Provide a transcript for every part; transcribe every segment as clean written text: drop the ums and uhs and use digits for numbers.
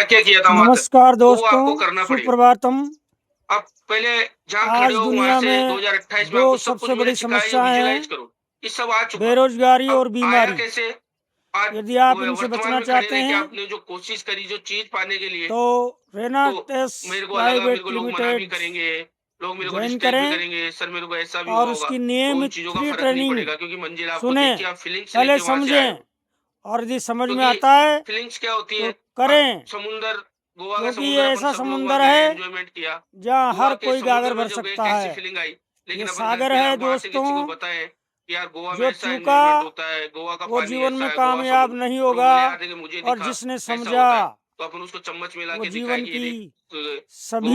क्या किया था वहां तक, नमस्कार तो वो आपको दोस्तों, करना पड़ेगा। सुप्रभातम। आप पहले जहाँ खड़े आज हो वहां दुनिया से में 2028 में दो आपको सब कुछ सबसे मैंने बड़ी सिखाया, ये समस्याएं विजुअलाइज हैं, करो, ये सब आ चुका। बेरोजगारी और अब आया बीमारी। कैसे? आज यदि आप इनसे वर्तमान बचना में खड़े चाहते रह के हैं आपने जो कोशिश करी जो चीज पाने के लिए, तो तो रेनाटेस मेरे को लगा मेरे प्राइवेट को लोग मना भी लिमिटेड करेंगे, लोग मेरे को ज्वाइन डिस्टरेक्ट भी करें करेंगे, सर मेरे को ऐसा भी और हुआ होगा, उसकी तो उन नियमित चीजों का फ्री फर्क नहीं ट्रेनिंग पड़ेगा, क्योंकि मंजिल आपको सुने। देखिए, आप फीलिंग्स पहले लेके वहां से आए समझें हो। और यदि समझ में क्योंकि आता है फीलिंग्स क्या होती है? तो अब करें, समुंदर, गोवा का क्योंकि समुंदर ये अपन ऐसा सब लोग वहां समुंदर गए, है एंजॉयमेंट किया। जहाँ गोवा हर के कोई गागर समुद्र में भर जब गए सकता कैसी है। फीलिंग आई, ये लेकिन अपन घर सागर पे है वहां से किसी को दोस्तों, बताएं कि यार गोवा में जो ऐसा चूका एंजॉयमेंट होता है, गोवा का वो पानी जीवन ऐसा में है, गोवा कामयाब समुद्र, नहीं और वो होगा, बोले यार देखिए मुझे और दिखा जिसने कैसा समझा होता है, तो अपन उसको चम्मच मिला वो के दिखाए जीवन कि ये की देख, गोवा का सभी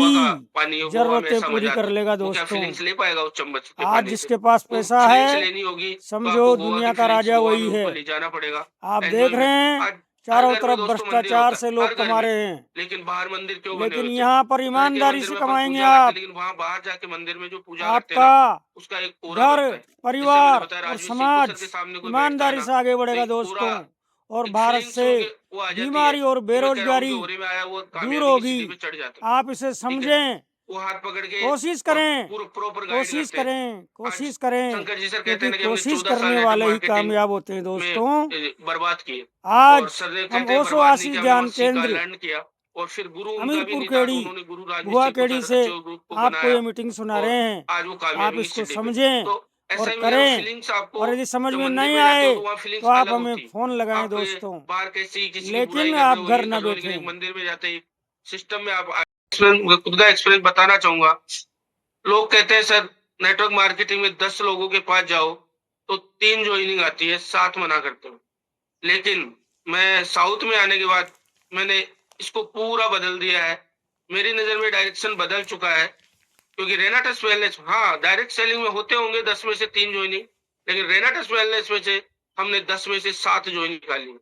पानी है, गोवा में जरूरतें ऐसा पूरी मजा कर आता है। लेगा वो क्या दोस्तों। फीलिंग्स ले पाएगा उस चम्मच के आज पानी से? जिसके पास वो पैसा फीलिंग्स है, लेनी होगी तो समझो आपको गोवा की दुनिया का फीलिंग्स राजा गोवा में वही है। ऊपर ले जाना पड़ेगा। आप देख रहे एंजॉयमेंट, हैं आज हर चारों घर में तरफ दोस्तों मंदिर भ्रष्टाचार होता है, से हर लोग घर कमा में, रहे हैं, लेकिन बाहर मंदिर क्यों बने लेकिन हुए थे? यहाँ पर घर के ईमानदारी मंदिर से में अपन कमाएंगे पूजा करते हैं, आप। लेकिन वहां बाहर जाके मंदिर में जो पूजा करते हैं आपका ना, उसका एक कोरा घर, बनता है। जैसे मैंने परिवार बताया, और राजवीर सिंह सर समाज के सामने कोई बैठता है ईमानदारी ना, से आगे तो बढ़ेगा एक पूरा दोस्तों, और एक भारत फीलिंग्स से होके वो आ जाती है बीमारी और कि मैं कह रहा हूँ उनके बेरोजगारी ओरे में आया, वो दूर कामयाबी की होगी। सीढ़ी पे चढ़ जाता है। आप इसे ठीक है, समझें, वो हाथ पकड़ के कोशिश और करें, पूरा प्रॉपर गाइड कोशिश करते हैं। करें, आज कोशिश करें, शंकर जी सर कहते क्योंकि हैं ना कि हमने कोशिश 14 साल करने नेटवर्क वाले ही मार्केटिंग कामयाब होते हैं में दोस्तों। बर्बाद किए, और आज सर ने हम कहते हैं ओशो बर्बाद नहीं आशीष किया, हमने वहां ध्यान सीखा, केंद्र लर्न किया, और फिर गुरु उनका भी हमीरपुर नहीं था, तो केड़ी उन्होंने गुरु राजवीर भुआ सिंह को केड़ी सर से अच्छे ग्रुप को आपको बनाया, ये मीटिंग सुना और रहे हैं। आज वो आप कामयाबी की इसको सीढ़ी पे। समझें तो ऐसा और ही मैं कह रहा हूँ, करें, फीलिंग्स आपको और यदि समझ जब में मंदिर नहीं में जाते हो आए तो वहाँ तो फीलिंग्स आप अलग हमें होती। फोन लगाएं आप दोस्तों, बाहर कैसी किसी की बुराई लेकिन करते आप हो, घर ये न कर लो, लेकिन एक बैठें। मंदिर में जाते ही सिस्टम में आप खुद का एक्सपीरियंस बताना चाहूंगा। लोग कहते हैं सर नेटवर्क मार्केटिंग में 10 लोगों के पास जाओ तो 3 ज्वाइनिंग आती है, 7 मना करते हो। लेकिन मैं साउथ में आने के बाद मैंने इसको पूरा बदल दिया है। मेरी नजर में डायरेक्शन बदल चुका है, क्योंकि रेनाटस वेलनेस, हाँ डायरेक्ट सेलिंग में होते होंगे 10 में से 3 ज्वाइनिंग, लेकिन रेनाटस वेलनेस में से हमने 10 में से 7 ज्वाइनिंग निकाली,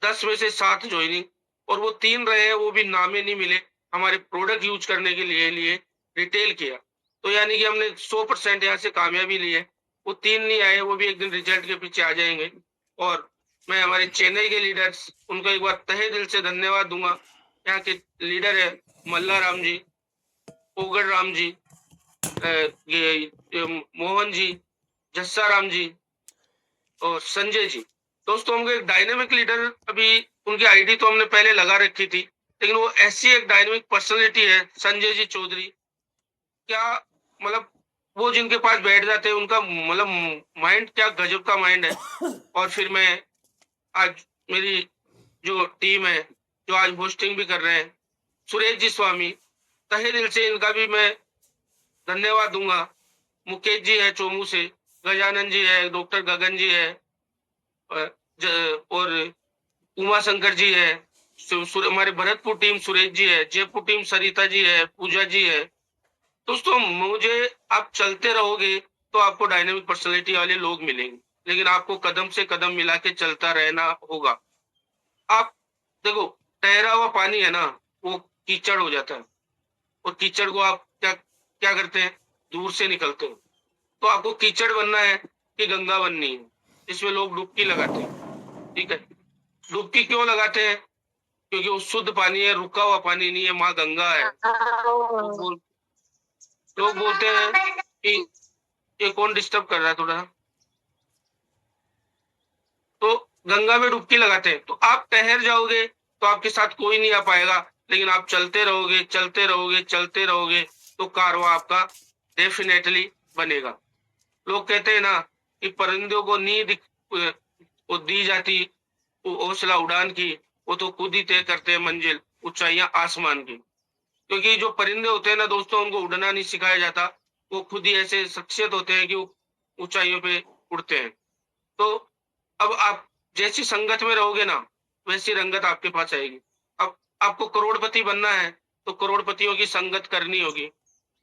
10 में से 7 ज्वाइनिंग, और वो 3 रहे हैं, वो भी नामे नहीं मिले, हमारे प्रोडक्ट यूज करने के लिए रिटेल किया, तो यानी कि हमने 100% यहाँ से कामयाबी ली है। वो 3 नहीं आए, वो भी एक दिन रिजल्ट के पीछे आ जाएंगे। और मैं हमारे चेन्नई के लीडर्स, उनको एक बार तहे दिल से धन्यवाद दूंगा। यहाँ के लीडर है मल्ला राम जी, पोगड़ राम जी, ये मोहन जी, जस्सा राम जी और संजय जी। दोस्तों हमको एक डायनेमिक लीडर, अभी उनकी आईडी तो हमने पहले लगा रखी थी, लेकिन वो ऐसी एक डायनेमिक पर्सनैलिटी है संजय जी चौधरी, क्या मतलब, वो जिनके पास बैठ जाते हैं उनका मतलब माइंड क्या गजब का माइंड है। और फिर मैं आज मेरी जो टीम है, जो आज होस्टिंग भी कर रहे हैं, सुरेश जी स्वामी, तहे दिल से इनका भी मैं धन्यवाद दूंगा। मुकेश जी है चोमू से, गजानन जी है, डॉक्टर गगन जी है, और उमा शंकर जी है, हमारे भरतपुर टीम सुरेश जी है, जयपुर टीम सरिता जी है, पूजा जी है। दोस्तों मुझे, आप चलते रहोगे तो आपको डायनेमिक पर्सनालिटी वाले लोग मिलेंगे, लेकिन आपको कदम से कदम मिला के चलता रहना होगा। आप देखो, ठहरा हुआ पानी है ना, वो कीचड़ हो जाता है, और कीचड़ को आप क्या क्या करते हैं, दूर से निकलते हो। तो आपको कीचड़ बनना है कि गंगा बननी है, इसमें लोग डुबकी लगाते हैं। ठीक है, डुबकी क्यों लगाते हैं? क्योंकि वो शुद्ध पानी है, रुका हुआ पानी नहीं है, माँ गंगा है। लोग बोलते हैं कि ये कौन डिस्टर्ब कर रहा है थोड़ा, तो गंगा में डुबकी लगाते हैं। तो आप तैर जाओगे तो आपके साथ कोई नहीं आ पाएगा, लेकिन आप चलते रहोगे, चलते रहोगे, चलते रहोगे, तो कारवां आपका डेफिनेटली बनेगा। लोग कहते हैं ना कि परिंदों को नींद वो दी जाती, वो हौसला उड़ान की, वो तो खुद ही तय करते हैं मंजिल, ऊंचाइयां आसमान की। क्योंकि जो परिंदे होते हैं ना दोस्तों, उनको उड़ना नहीं सिखाया जाता, वो खुद ही ऐसे शख्सियत होते हैं कि वो ऊंचाइयों पे उड़ते हैं। तो अब आप जैसी संगत में रहोगे ना, वैसी रंगत आपके पास आएगी। अब आपको करोड़पति बनना है तो करोड़पतियों की संगत करनी होगी।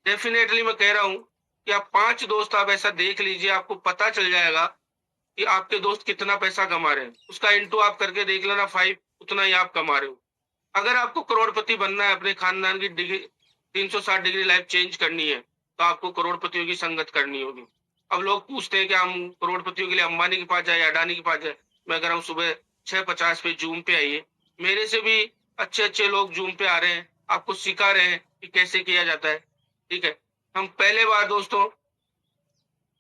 डेफिनेटली मैं कह रहा हूं कि आप 5 दोस्त आप ऐसा देख लीजिए, आपको पता चल जाएगा कि आपके दोस्त कितना पैसा कमा रहे हैं, उसका इंटू आप करके देख लेना 5, उतना ही आप कमा रहे हो। अगर आपको करोड़पति बनना है, अपने खानदान की डिग्री 360 डिग्री लाइफ चेंज करनी है, तो आपको करोड़पतियों की संगत करनी होगी। अब लोग पूछते हैं कि हम करोड़पतियों के लिए अंबानी के पास जाए, अडानी के पास जाए। मैं कह रहा हूँ सुबह 6:50 पे जूम पे आइए, मेरे से भी अच्छे अच्छे लोग जूम पे आ रहे हैं, आपको सिखा रहे हैं कि कैसे किया जाता है। ठीक है, हम पहले बार दोस्तों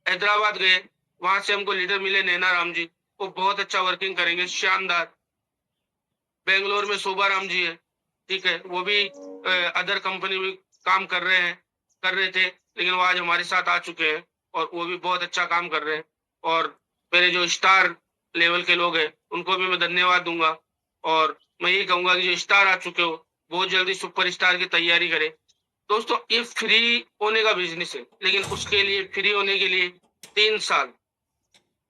हैदराबाद गए, वहां से हमको लीडर मिले नैना राम जी, वो बहुत अच्छा वर्किंग करेंगे, शानदार। बेंगलोर में शोभाराम जी है, ठीक है, वो भी अदर कंपनी में काम कर रहे हैं, कर रहे थे, लेकिन वो आज हमारे साथ आ चुके हैं और वो भी बहुत अच्छा काम कर रहे हैं। और मेरे जो स्टार लेवल के लोग हैं, उनको भी मैं धन्यवाद दूंगा। और मैं ये कहूंगा कि जो स्टार आ चुके हो, बहुत जल्दी सुपर स्टार की तैयारी करें। दोस्तों ये फ्री होने का बिजनेस है, लेकिन उसके लिए फ्री होने के लिए 3 साल,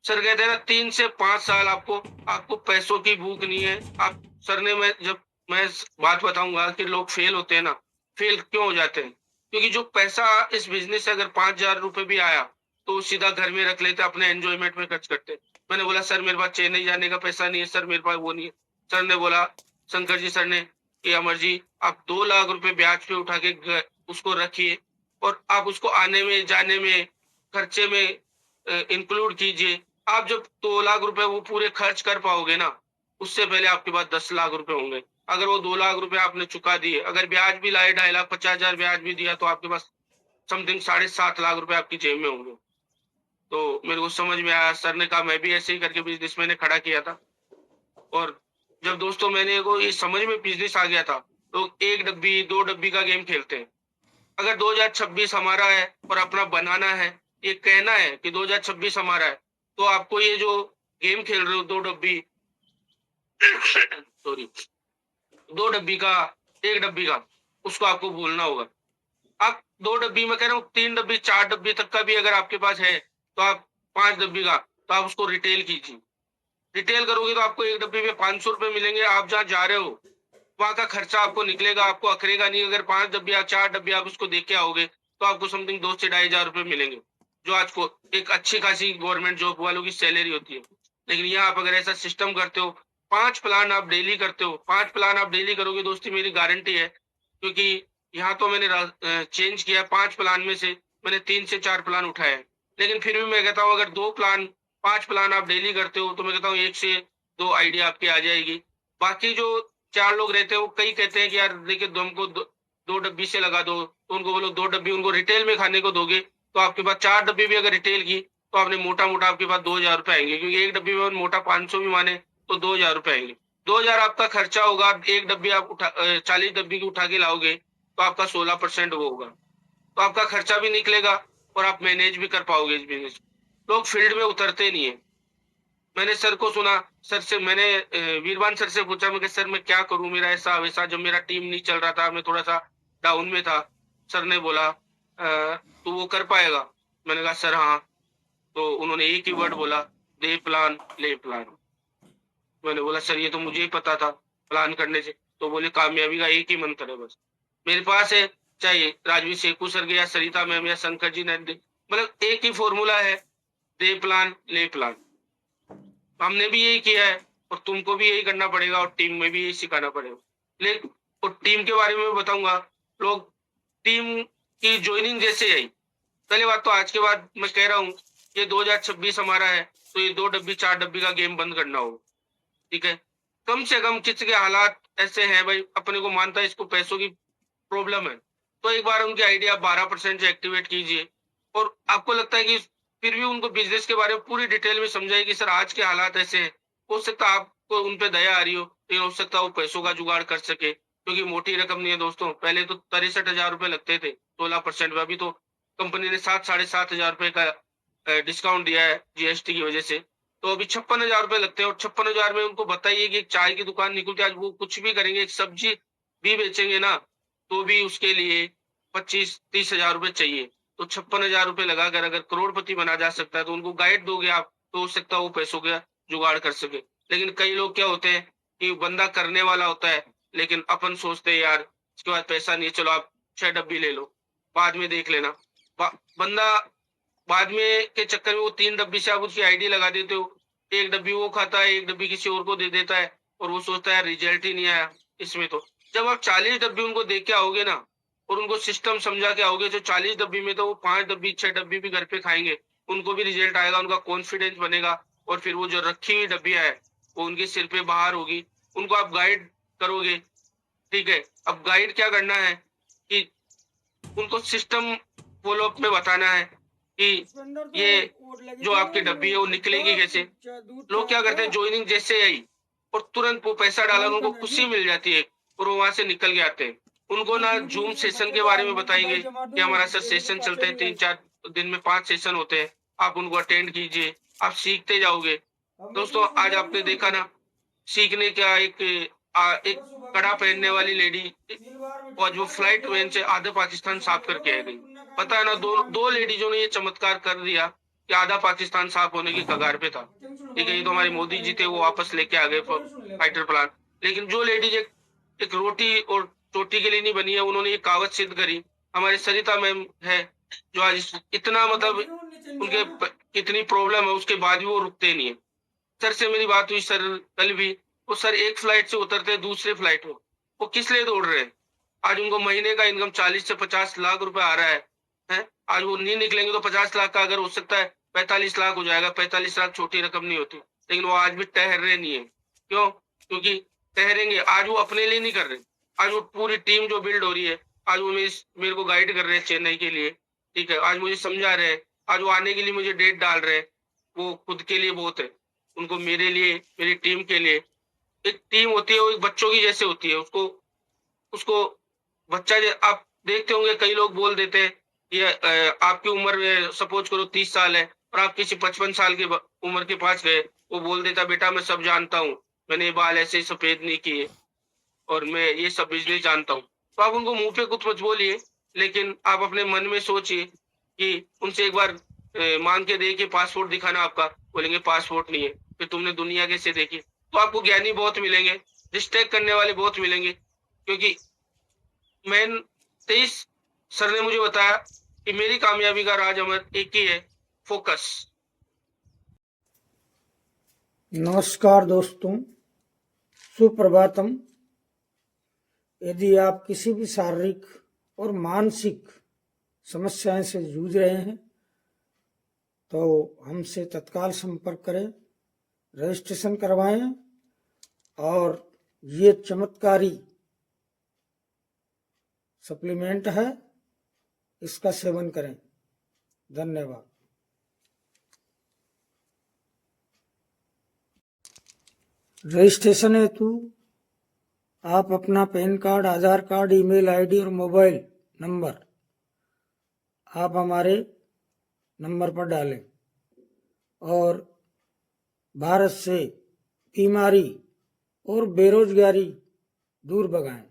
सर कहते हैं ना, 3 से 5 साल आपको आपको पैसों की भूख नहीं है। आप सर ने मैं बात बताऊंगा कि लोग फेल होते हैं ना, फेल क्यों हो जाते हैं, क्योंकि जो पैसा इस बिजनेस से अगर 5,000 रुपए भी आया तो वो सीधा घर में रख लेते, अपने एंजॉयमेंट में खर्च करते। मैंने बोला सर मेरे पास चेन्नई जाने का पैसा नहीं है, सर मेरे पास वो नहीं है। सर ने बोला, शंकर जी सर ने, कि अमर जी आप 2 लाख रुपए ब्याज पे उठा के उसको रखिए और आप उसको आने में जाने में खर्चे में इंक्लूड कीजिए। आप जब 2 लाख रुपए वो पूरे खर्च कर पाओगे ना, उससे पहले आपके पास 10 लाख रुपए होंगे। अगर वो 2 लाख रुपए आपने चुका दिए, अगर ब्याज भी लाए 2,50,000 ब्याज भी दिया, तो आपके पास समथिंग 7.5 लाख रुपए आपकी जेब में होंगे। तो मेरे को समझ में आया, सर ने कहा मैं भी ऐसे ही करके बिजनेस मैंने खड़ा किया था। और जब दोस्तों मैंने को ये समझ में बिजनेस आ गया था, तो 1 डब्बी 2 डब्बी का गेम खेलते हैं। अगर 2026 हमारा है और अपना बनाना है, ये कहना है कि 2026 हमारा है, तो आपको ये जो गेम खेल रहे हो 2 डब्बी सॉरी 2 डब्बी का, 1 डब्बी का, उसको आपको भूलना होगा। आप 2 डब्बी में कह रहा हूँ, 3 डब्बी 4 डब्बी तक का भी अगर आपके पास है, तो आप 5 डब्बी का, तो आप उसको रिटेल कीजिए। रिटेल करोगे तो आपको 1 डब्बी में 500 रुपए मिलेंगे। आप जहाँ जा रहे हो वहां का खर्चा आपको निकलेगा, आपको अखरेगा नहीं। अगर 5 डब्बी या 4 डब्बी आप उसको देख के आओगे, तो आपको समथिंग 2 से 2,500 रुपए मिलेंगे, जो आज को एक अच्छी खासी गवर्नमेंट जॉब वालों की सैलरी होती है। लेकिन यहाँ आप अगर ऐसा सिस्टम करते हो, 5 प्लान आप डेली करते हो, 5 प्लान आप डेली करोगे दोस्ती, मेरी गारंटी है। क्योंकि यहाँ तो मैंने चेंज किया, 5 प्लान में से मैंने 3 से 4 प्लान उठाए हैं। लेकिन फिर भी मैं कहता हूँ, अगर 2 प्लान 5 प्लान आप डेली करते हो, तो मैं कहता हूँ 1 से 2 आइडिया आपकी आ जाएगी। बाकी जो 4 लोग रहते हैं, वो कई कहते हैं कि यार देखिए हमको 2 डब्बी से लगा दो, तो उनको बोलो 2 डब्बी उनको रिटेल में खाने को दोगे, तो आपके पास 4 डब्बी भी अगर रिटेल की, तो आपने मोटा मोटा आपके पास 2,000 रुपए आएंगे। क्योंकि 1 डब्बी में मोटा 500 भी माने तो 2,000 रुपए आएंगे। 2,000 आपका खर्चा होगा, 1 डब्बी आप 40 डब्बी की उठा के लाओगे, तो आपका 16% वो होगा, तो आपका खर्चा भी निकलेगा और आप मैनेज भी कर पाओगे इस बिजनेस। लोग फील्ड में उतरते नहीं है। मैंने सर को सुना, सर से मैंने वीरवान सर से पूछा, मैं कि सर मैं क्या करूं, मेरा ऐसा वैसा, जब मेरा टीम नहीं चल रहा था, मैं थोड़ा सा डाउन में था। सर ने बोला तू वो कर पाएगा? मैंने कहा सर हाँ। तो उन्होंने एक ही वर्ड बोला, दे प्लान ले प्लान। मैंने बोला सर ये तो मुझे ही पता था प्लान करने से। तो बोले कामयाबी का एक ही मंत्र है बस, मेरे पास है, चाहे राजवीर सेकू सर के या सरिता मैम या शंकर जी ने मतलब एक ही फॉर्मूला है, दे प्लान ले प्लान। हमने भी यही किया है और तुमको भी यही करना पड़ेगा और टीम में भी यही सिखाना पड़ेगा। लेकिन और टीम के बारे में मैं बताऊंगा, लोग टीम की ज्वाइनिंग जैसे आई, पहली बात तो आज के बाद मैं कह रहा हूँ, ये 2026 हमारा है, तो ये 2 डब्बी 4 डब्बी का गेम बंद करना होगा। ठीक है, कम से कम किसी के हालात ऐसे हैं भाई, अपने को मानता है इसको पैसों की प्रॉब्लम है, तो एक बार उनकी आइडिया 12% से एक्टिवेट कीजिए। और आपको लगता है कि फिर भी उनको बिजनेस के बारे में पूरी डिटेल में समझाइए कि सर आज के हालात ऐसे हैं। हो सकता है आपको उन पे दया आ रही हो, लेकिन हो सकता है वो पैसों का जुगाड़ कर सके, क्योंकि मोटी रकम नहीं है दोस्तों। पहले तो 63,000 रुपए लगते थे 16% में, अभी तो कंपनी ने 7 साढ़े 7 हजार रुपए का डिस्काउंट दिया है जीएसटी की वजह से। तो अभी 56,000 रुपए लगते हैं, और 56,000 में उनको बताइए कि एक चाय की दुकान निकलती है, आज वो कुछ भी करेंगे, एक सब्जी भी बेचेंगे ना, तो भी उसके लिए 25-30 हजार रुपए चाहिए। तो 56,000 रुपए लगाकर अगर करोड़पति बना जा सकता है, तो उनको गाइड दोगे आप, तो हो सकता है वो पैसों का जुगाड़ कर सके। लेकिन कई लोग क्या होते हैं कि बंदा करने वाला होता है, लेकिन अपन सोचते हैं यार इसके बाद पैसा नहीं है, चलो आप 6 डब्बी ले लो, बाद में देख लेना। बंदा बाद में के चक्कर में वो 3 डब्बी से आप उसकी आईडी लगा देते हो, 1 डब्बी वो खाता है, 1 डब्बी किसी और को दे देता है, और वो सोचता है रिजल्ट ही नहीं आया इसमें। तो जब आप 40 डब्बी उनको देख के आओगे ना, और उनको सिस्टम समझा के आओगे, जो 40 डब्बी में तो वो 5 डब्बी 6 डब्बी भी घर पे खाएंगे, उनको भी रिजल्ट आएगा, उनका कॉन्फिडेंस बनेगा। और फिर वो जो रखी हुई डब्बियां है वो उनके सिर पे बाहर होगी, उनको आप गाइड करोगे, ठीक है। अब गाइड क्या करना है कि उनको सिस्टम फॉलो अप में बताना है कि ये जो आपकी डब्बी है वो निकलेगी कैसे। लोग क्या करते हैं, ज्वाइनिंग जैसे आई और तुरंत वो पैसा डाला, उनको खुशी मिल जाती है और वो वहां से निकल के आते हैं। उनको ना जूम सेशन के बारे में बताएंगे कि हमारा सर सेशन चलते हैं 3-4 दिन में 5 सेशन होते हैं, आप उनको अटेंड कीजिए, आप सीखते जाओगे। दोस्तों आज आपने देखा ना, सीखने का एक कड़ा पहनने वाली लेडी और जो फ्लाइट ट्रेन से आधा पाकिस्तान साफ करके आ गई। पता है ना, दो लेडीजों ने ये चमत्कार कर दिया कि आधा पाकिस्तान साफ होने की कगार पे था। ठीक है, ये तो हमारे मोदी जी थे, वो वापस लेके आ गए फाइटर प्लान। लेकिन जो लेडीज एक रोटी और चोटी के लिए नहीं बनी है, उन्होंने ये कागज सिद्ध करी। हमारे सरिता मैम है जो आज इतना मतलब कितनी प्रॉब्लम है उसके बाद भी वो रुकते नहीं है। सर से मेरी बात हुई सर कल भी, वो सर एक फ्लाइट से उतरते दूसरे फ्लाइट में, वो किस लिए दौड़ रहे हैं। आज उनको महीने का इनकम 40 से 50 लाख रुपए आ रहा है? आज वो नहीं निकलेंगे तो 50 लाख का अगर हो सकता है 45 लाख हो जाएगा। 45 लाख छोटी रकम नहीं होती, लेकिन वो आज भी ठहर रहे नहीं है। क्यों? क्योंकि ठहरेंगे। आज वो अपने लिए नहीं कर रहे, आज वो पूरी टीम जो बिल्ड हो रही है, आज वो मेरे को गाइड कर रहे हैं चेन्नई के लिए। ठीक है, आज मुझे समझा रहे हैं, आज वो आने के लिए मुझे डेट डाल रहे हैं। वो खुद के लिए बहुत है, उनको मेरे लिए, मेरी टीम के लिए। एक टीम होती है वो एक बच्चों की जैसे होती है, उसको उसको बच्चा आप देखते होंगे, कई लोग बोल देते हैं ये आपकी उम्र सपोज करो 30 साल है और आप किसी 55 साल की उम्र के पास गए, वो बोल देता बेटा मैं सब जानता हूँ, मैंने ये बाल ऐसे ही सफेद नहीं किए और मैं ये सब बिजली जानता हूँ। तो आप उनको मुंह पे कुछ मत बोलिए, लेकिन आप अपने मन में सोचिए कि उनसे एक बार मांग के देखिए पासपोर्ट दिखाना आपका, बोलेंगे पासपोर्ट नहीं है, फिर तुमने दुनिया कैसे देखी। तो आपको ज्ञानी बहुत मिलेंगे, डिस्ट्रैक्ट करने वाले बहुत मिलेंगे। क्योंकि मैन 23 सर ने मुझे बताया कि मेरी कामयाबी का राज अमर एक ही है, फोकस। नमस्कार दोस्तों, सुप्रभातम। यदि आप किसी भी शारीरिक और मानसिक समस्याएं से जूझ रहे हैं तो हमसे तत्काल संपर्क करें, रजिस्ट्रेशन करवाएं और ये चमत्कारी सप्लीमेंट है, इसका सेवन करें। धन्यवाद। रजिस्ट्रेशन हेतु आप अपना पैन कार्ड, आधार कार्ड, ईमेल आईडी और मोबाइल नंबर आप हमारे नंबर पर डालें और भारत से बीमारी और बेरोजगारी दूर भगाएं।